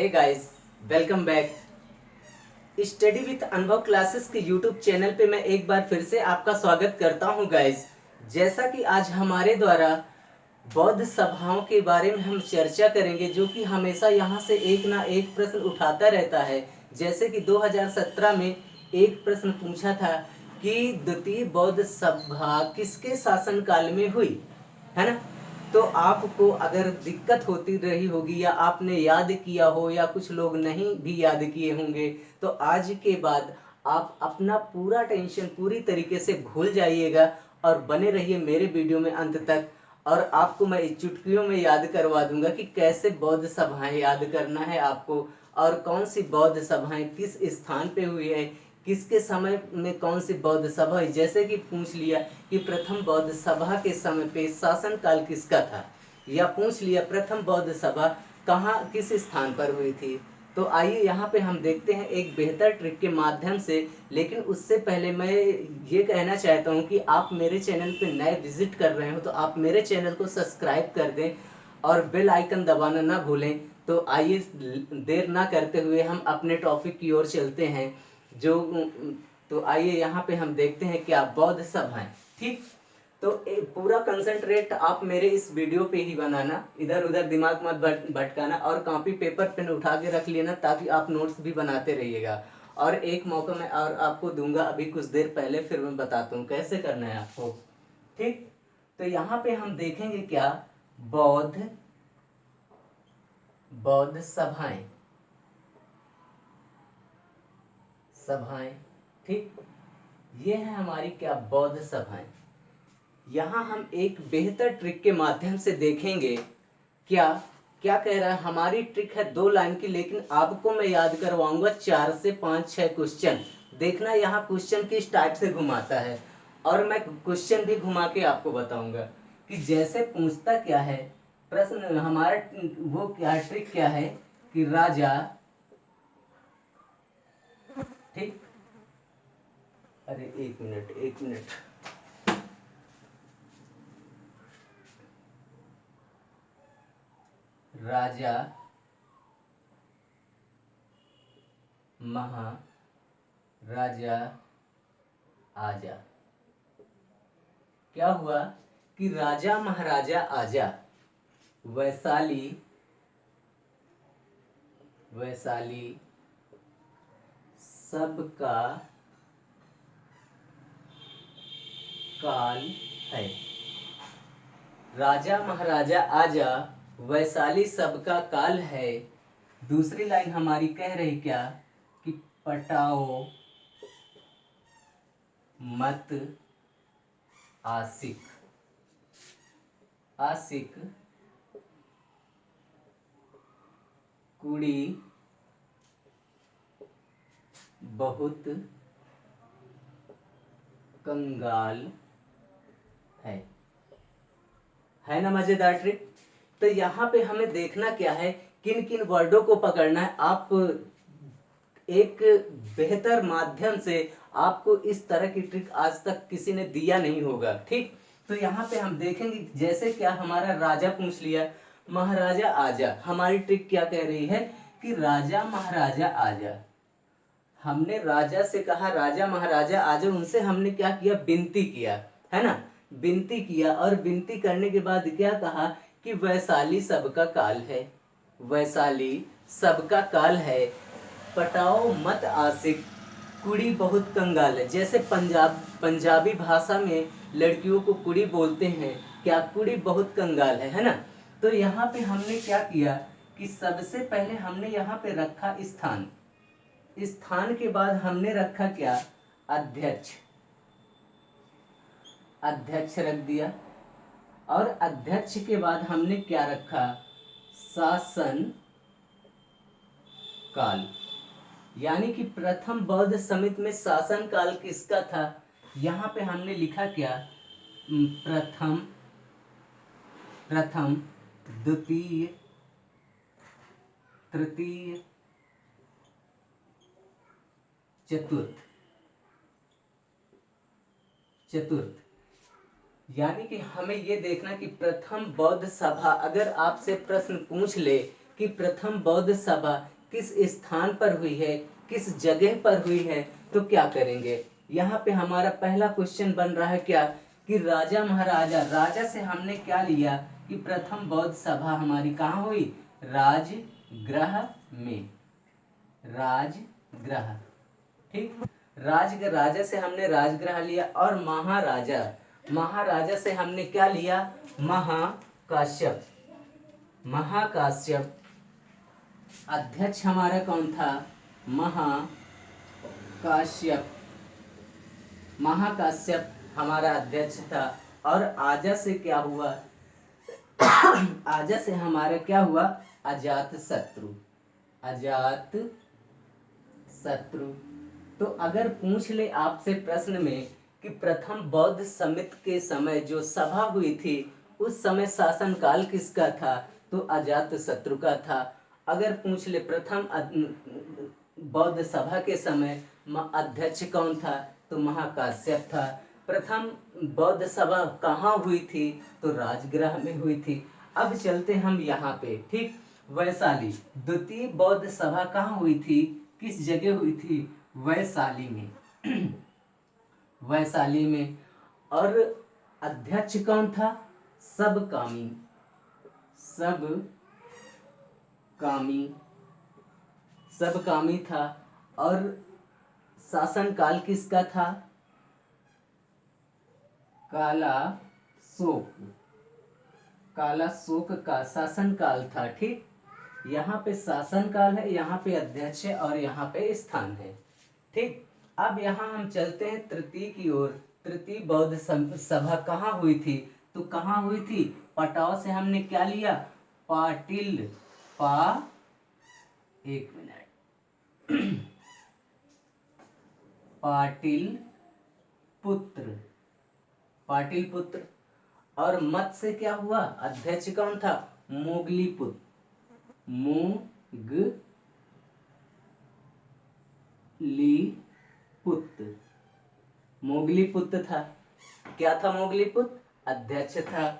Hey guys, welcome back. Study with Anubhav classes के YouTube channel पे मैं एक बार फिर से आपका स्वागत करता हूं गाइस। जैसा कि आज हमारे द्वारा बौद्ध सभाओं के बारे में हम चर्चा करेंगे, जो कि हमेशा यहाँ से एक ना एक प्रश्न उठाता रहता है। जैसे कि 2017 में एक प्रश्न पूछा था कि द्वितीय बौद्ध सभा किसके शासनकाल में हुई, है ना। तो आपको अगर दिक्कत होती रही होगी या आपने याद किया हो या कुछ लोग नहीं भी याद किए होंगे, तो आज के बाद आप अपना पूरा टेंशन पूरी तरीके से भूल जाइएगा और बने रहिए मेरे वीडियो में अंत तक। और आपको मैं चुटकियों में याद करवा दूंगा कि कैसे बौद्ध सभाएं याद करना है आपको, और कौन सी बौद्ध सभाएं किस स्थान पे हुई है, किसके समय में कौन सी बौद्ध सभा हुई। जैसे कि पूछ लिया कि प्रथम बौद्ध सभा के समय पे शासन काल किसका था, या पूछ लिया प्रथम बौद्ध सभा कहाँ किस स्थान पर हुई थी। तो आइए यहाँ पे हम देखते हैं एक बेहतर ट्रिक के माध्यम से। लेकिन उससे पहले मैं ये कहना चाहता हूँ कि आप मेरे चैनल पे नए विजिट कर रहे हो तो आप मेरे चैनल को सब्सक्राइब कर दें और बेल आइकन दबाना ना भूलें। तो आइए देर ना करते हुए हम अपने टॉपिक की ओर चलते हैं। जो तो आइए यहाँ पे हम देखते हैं क्या बौद्ध सभाएं। ठीक, तो पूरा कंसंट्रेट आप मेरे इस वीडियो पे ही बनाना, इधर उधर दिमाग मत भटकाना, और कॉपी पेपर पेन उठा के रख लेना ताकि आप नोट्स भी बनाते रहिएगा। और एक मौका मैं और आपको दूंगा अभी कुछ देर पहले, फिर मैं बताता हूँ कैसे करना है आपको। ठीक, तो यहाँ पे हम देखेंगे क्या बौद्ध बौद्ध सभाएं सभाएं ठीक, ये है हमारी क्या बौद्ध सभाएं। यहाँ हम एक बेहतर ट्रिक के माध्यम से देखेंगे क्या क्या कह रहा है। हमारी ट्रिक है 2 लाइन की, लेकिन आपको मैं याद करवाऊंगा 4 से 5-6 क्वेश्चन। देखना यहाँ क्वेश्चन किस टाइप से घुमाता है, और मैं क्वेश्चन भी घुमा के आपको बताऊंगा कि जैसे पूछता क्या है प्रश्न। हमारा वो क्या ट्रिक क्या है कि राजा, ठीक, अरे एक मिनट एक मिनट, राजा महाराजा आजा। क्या हुआ कि राजा महाराजा आजा वैशाली वैशाली सबका काल है। राजा महाराजा आजा वैशाली सबका काल है। दूसरी लाइन हमारी कह रही क्या कि पटाओ मत आशिक आशिक कुड़ी बहुत कंगाल है ना मजेदार ट्रिक। तो यहाँ पे हमें देखना क्या है, किन किन वर्डों को पकड़ना है। आप एक बेहतर माध्यम से, आपको इस तरह की ट्रिक आज तक किसी ने दिया नहीं होगा। ठीक, तो यहाँ पे हम देखेंगे जैसे क्या हमारा राजा पूछ लिया, महाराजा आजा। हमारी ट्रिक क्या कह रही है कि राजा महाराजा आजा। हमने राजा से कहा राजा महाराजा आजा, उनसे हमने क्या किया, विनती किया, है ना। विनती किया, और विनती करने के बाद क्या कहा कि वैशाली सबका काल है। वैशाली सबका काल है। पटाओ मत आशिक कुड़ी बहुत कंगाल है। जैसे पंजाबी भाषा में लड़कियों को कुड़ी बोलते हैं, क्या कुड़ी बहुत कंगाल है ना। तो यहाँ पे हमने क्या किया कि सबसे पहले हमने यहाँ पे रखा स्थान। स्थान के बाद हमने रखा क्या, अध्यक्ष। अध्यक्ष रख दिया, और अध्यक्ष के बाद हमने क्या रखा, शासन काल। यानी कि प्रथम बौद्ध समिति में शासन काल किसका था। यहाँ पे हमने लिखा क्या, प्रथम प्रथम द्वितीय तृतीय चतुर्थ चतुर्थ। यानी कि हमें ये देखना कि प्रथम बौद्ध सभा, अगर आपसे प्रश्न पूछ ले कि प्रथम बौद्ध सभा किस स्थान पर हुई है, किस जगह पर हुई है, तो क्या करेंगे। यहाँ पे हमारा पहला क्वेश्चन बन रहा है क्या, कि राजा महाराजा, राजा से हमने क्या लिया कि प्रथम बौद्ध सभा हमारी कहाँ हुई, राजगृह में, राजगृह। ठीक, राजा से हमने राजगृह लिया, और महाराजा, महाराजा से हमने क्या लिया, महाकाश्यप, महाकाश्यप। अध्यक्ष हमारा कौन था, महाकाश्यप, महाकाश्यप हमारा अध्यक्ष था। और आजा से क्या हुआ, आजा से हमारा क्या हुआ, अजात शत्रु, अजात शत्रु। तो अगर पूछ ले आपसे प्रश्न में कि प्रथम बौद्ध समिति के समय जो सभा हुई थी उस समय शासनकाल किसका था, तो अजात शत्रु का था। अगर पूछ ले प्रथम बौद्ध सभा के समय अध्यक्ष कौन था, तो महाकाश्यप था। प्रथम बौद्ध सभा कहाँ हुई थी, तो राजगृह में हुई थी। अब चलते हम यहाँ पे, ठीक, वैशाली। द्वितीय बौद्ध सभा कहाँ हुई थी, किस जगह हुई थी, वैशाली में, वैशाली में। और अध्यक्ष कौन था, सबकामी, सबकामी, सबकामी था। और शासनकाल किसका था, काला शोक, काला शोक का शासनकाल था। ठीक, यहाँ पे शासनकाल है, यहाँ पे अध्यक्ष है, और यहाँ पे स्थान है। ठीक, अब यहाँ हम चलते हैं तृतीय की ओर। तृतीय बौद्ध सभा कहाँ हुई थी, तो कहाँ हुई थी, पटाव से हमने क्या लिया, पाटिल, एक मिनट, पाटिल पुत्र, पाटिल पुत्र। और मत से क्या हुआ, अध्यक्ष कौन था, मोगली पुत्र, मोगली पुत्र, मोगली पुत्र था। क्या था मोगली पुत्र, अध्यक्ष था।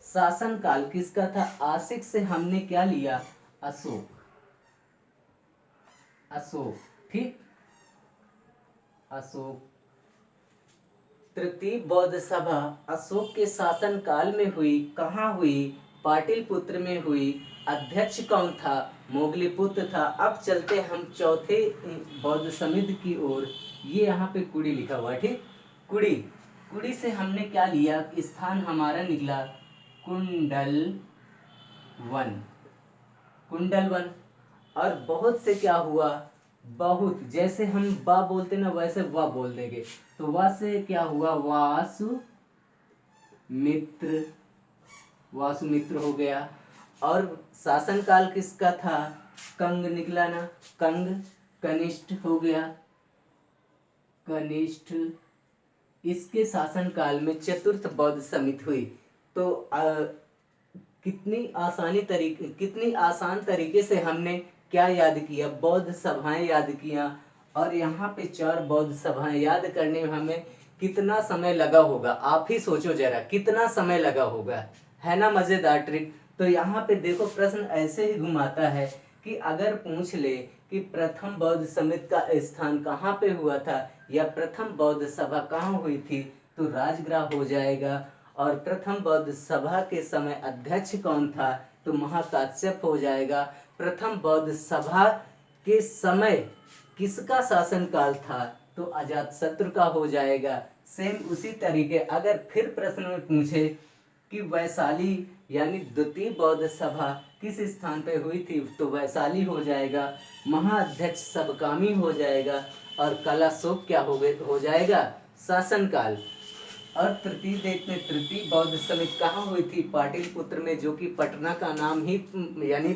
शासन काल किसका था, आशिक से हमने क्या लिया, अशोक, अशोक। ठीक, अशोक। तृतीय बौद्ध सभा अशोक के शासन काल में हुई, कहाँ हुई, पाटिलपुत्र में हुई। अध्यक्ष कौन था, मोगलीपुत्र था। अब चलते हम चौथे बौद्ध समिति की ओर। ये यहाँ पे कुड़ी लिखा हुआ है, ठीक, कुड़ी। कुड़ी से हमने क्या लिया, स्थान हमारा निकला कुंडल वन, कुंडल वन। और बहुत से क्या हुआ, बहुत, जैसे हम बा बोलते ना वैसे वा बोल देंगे। तो वा से क्या हुआ, वासुमित्र, वासुमित्र हो गया। और शासनकाल किसका था, कंग निकला ना, कंग, कनिष्ठ हो गया, कनिष्ठ। इसके शासनकाल में चतुर्थ बौद्ध समिति हुई। तो कितनी आसान तरीके से हमने क्या याद किया, बौद्ध सभाएं याद किया। और यहाँ पे 4 बौद्ध सभाएं याद करने में हमें कितना समय लगा होगा, आप ही सोचो जरा कितना समय लगा होगा, है ना मजेदार ट्रिक। तो यहाँ पे देखो प्रश्न ऐसे ही घुमाता है कि अगर पूछ ले कि प्रथम बौद्ध समिति का स्थान कहाँ पे हुआ था या प्रथम बौद्ध सभा कहाँ हुई थी, तो राजगृह हो जाएगा। और प्रथम बौद्ध सभा के समय अध्यक्ष कौन था, तो महाकाश्यप हो जाएगा। प्रथम बौद्ध सभा के समय किसका शासनकाल था, तो अजातशत्रु का हो जाएगा। सेम उसी तरीके अगर फिर प्रश्न में पूछे कि वैशाली यानी द्वितीय बौद्ध सभा किस स्थान पे हुई थी, तो वैशाली हो जाएगा। महाअध्यक्ष सबकामी हो जाएगा। और कलाशोक क्या हो जाएगा, शासनकाल। और तृतीय देखते, तृतीय बौद्ध समिति कहाँ हुई थी, पाटिलपुत्र में, जो कि पटना का नाम ही यानी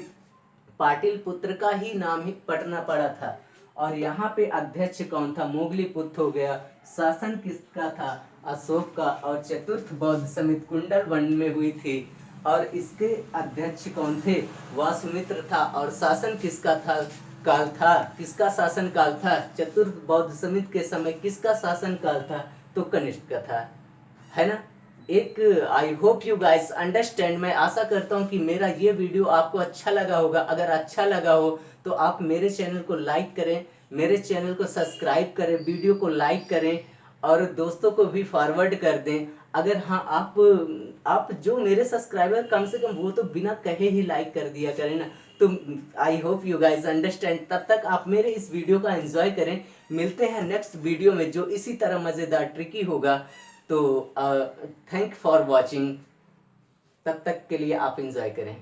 पाटिलपुत्र का ही नाम ही पटना पड़ा था। और यहाँ पे अध्यक्ष कौन था, मोगलीपुत्र हो गया। शासन किसका था, अशोक का। और चतुर्थ बौद्ध समिति कुंडल वन में हुई थी और इसके अध्यक्ष कौन थे, वासुमित्र था। और शासन किसका था, काल था, किसका शासन काल था, चतुर्थ बौद्ध समिति के समय किसका शासन काल था, तो कनिष्ठ का था, है ना। एक I hope you guys understand. मैं आशा करता हूँ कि मेरा ये वीडियो आपको अच्छा लगा होगा। अगर अच्छा लगा हो तो आप मेरे चैनल को लाइक करें, मेरे चैनल को सब्सक्राइब करें, वीडियो को लाइक करें और दोस्तों को भी फॉरवर्ड कर दें। अगर हाँ आप जो मेरे सब्सक्राइबर कम से कम वो तो बिना कहे ही लाइक कर दिया करें ना। तो I hope you guys understand. तब तक आप मेरे इस वीडियो का एंजॉय करें। मिलते हैं नेक्स्ट वीडियो में जो इसी तरह मज़ेदार ट्रिकी होगा। तो थैंक फॉर वॉचिंग। तब तक के लिए आप एंजॉय करें।